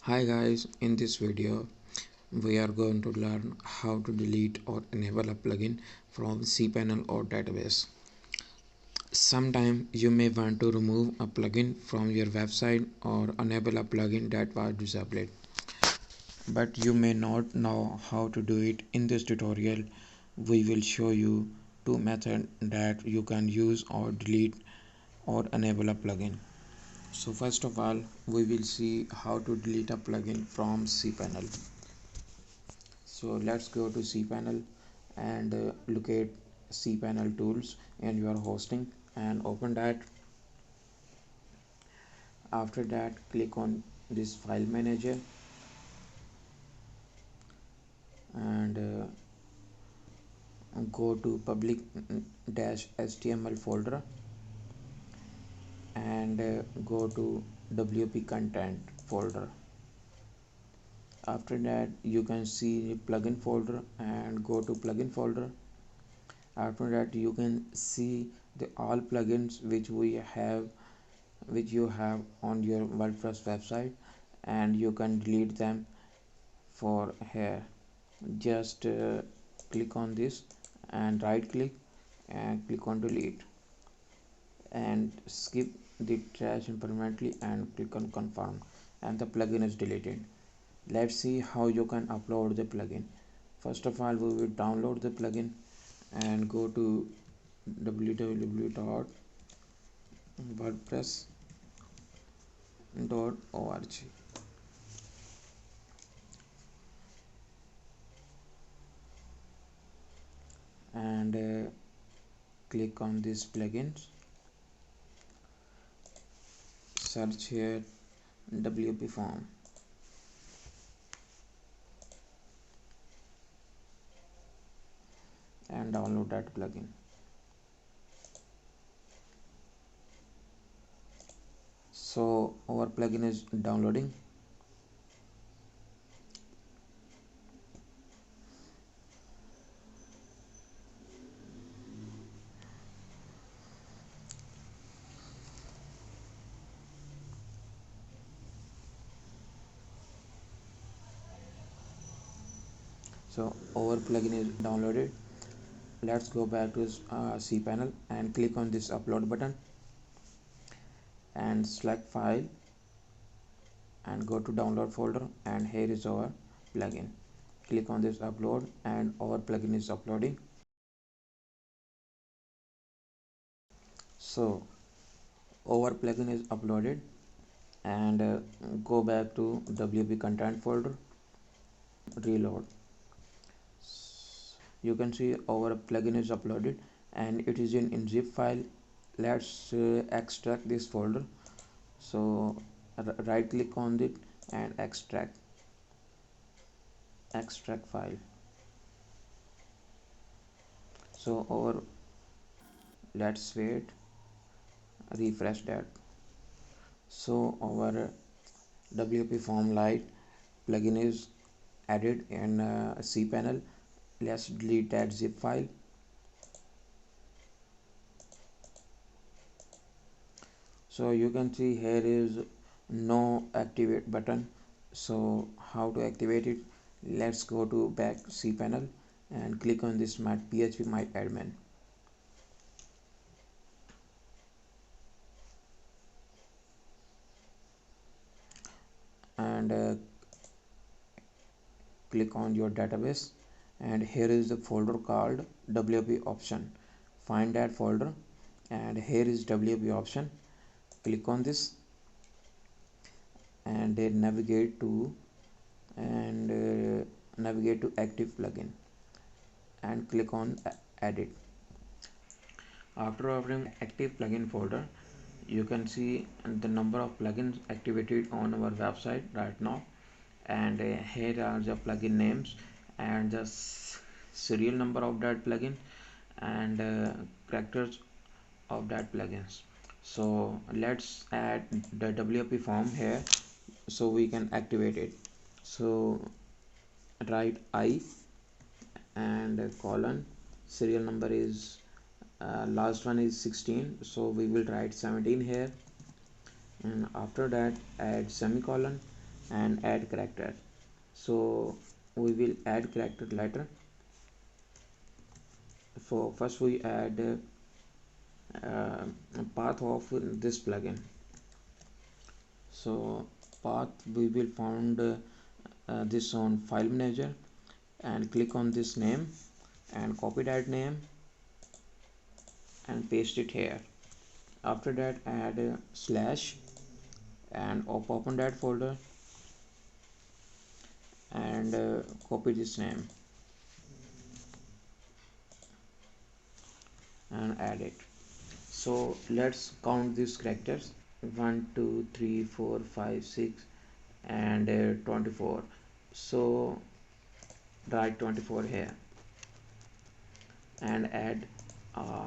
Hi guys, in this video we are going to learn how to delete or enable a plugin from cPanel or database. Sometime you may want to remove a plugin from your website or enable a plugin that was disabled, but you may not know how to do it. In this tutorial we will show you two methods that you can use or delete or enable a plugin. So first of all, we will see how to delete a plugin from cPanel. So let's go to cPanel and locate cPanel tools in your hosting and open that. After that, click on this file manager and go to public-html folder and go to WP content folder. After that, you can see plugin folder and go to plugin folder. After that, you can see the all plugins which you have on your WordPress website, and you can delete them for here. Just click on this and right click and click on delete and skip the trash permanently and click on confirm, and the plugin is deleted. Let's see how you can upload the plugin. First of all, we will download the plugin and go to www.wordpress.org and click on this plugins. Search here WP form and download that plugin. So our plugin is downloading. So our plugin is downloaded. Let's go back to cPanel and click on this upload button and select file and go to download folder, and here is our plugin. Click on this upload and our plugin is uploading. So our plugin is uploaded, and go back to WP content folder, reload. You can see our plugin is uploaded and it is in zip file. Let's extract this folder. So right click on it and extract file. So let's wait, refresh that. So our WP form light plugin is added in cPanel. Let's delete that zip file. So you can see here is no activate button. So how to activate it? Let's go to back cPanel and click on this php my admin and click on your database, and here is the folder called WP option. Find that folder and here is WP option. Click on this and navigate to active plugin and click on edit. After opening active plugin folder, you can see the number of plugins activated on our website right now, and here are the plugin names and the serial number of that plugin and characters of that plugins. So let's add the WP form here so we can activate it. So write I and colon, serial number is last one is 16, so we will write 17 here, and after that add semicolon and add character. So we will add character later. So first we add path of this plugin. So path we will found this on file manager, and click on this name and copy that name and paste it here. After that add slash and open that folder and copy this name and add it. So let's count these characters: 1 2 3 4 5 6 and 24. So write 24 here and add a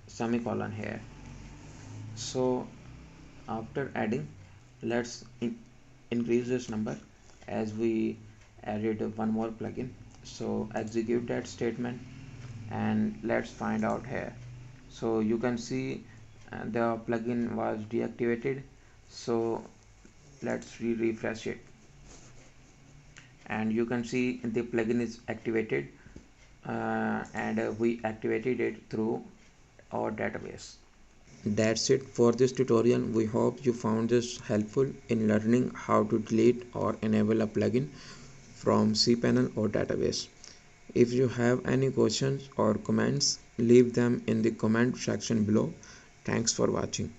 semicolon here. So after adding, let's increase this number as we added one more plugin. So execute that statement and let's find out here. So you can see the plugin was deactivated. So let's refresh it, and you can see the plugin is activated, and we activated it through our database. That's it for this tutorial. We hope you found this helpful in learning how to delete or enable a plugin from cPanel or database. If you have any questions or comments, leave them in the comment section below. Thanks for watching.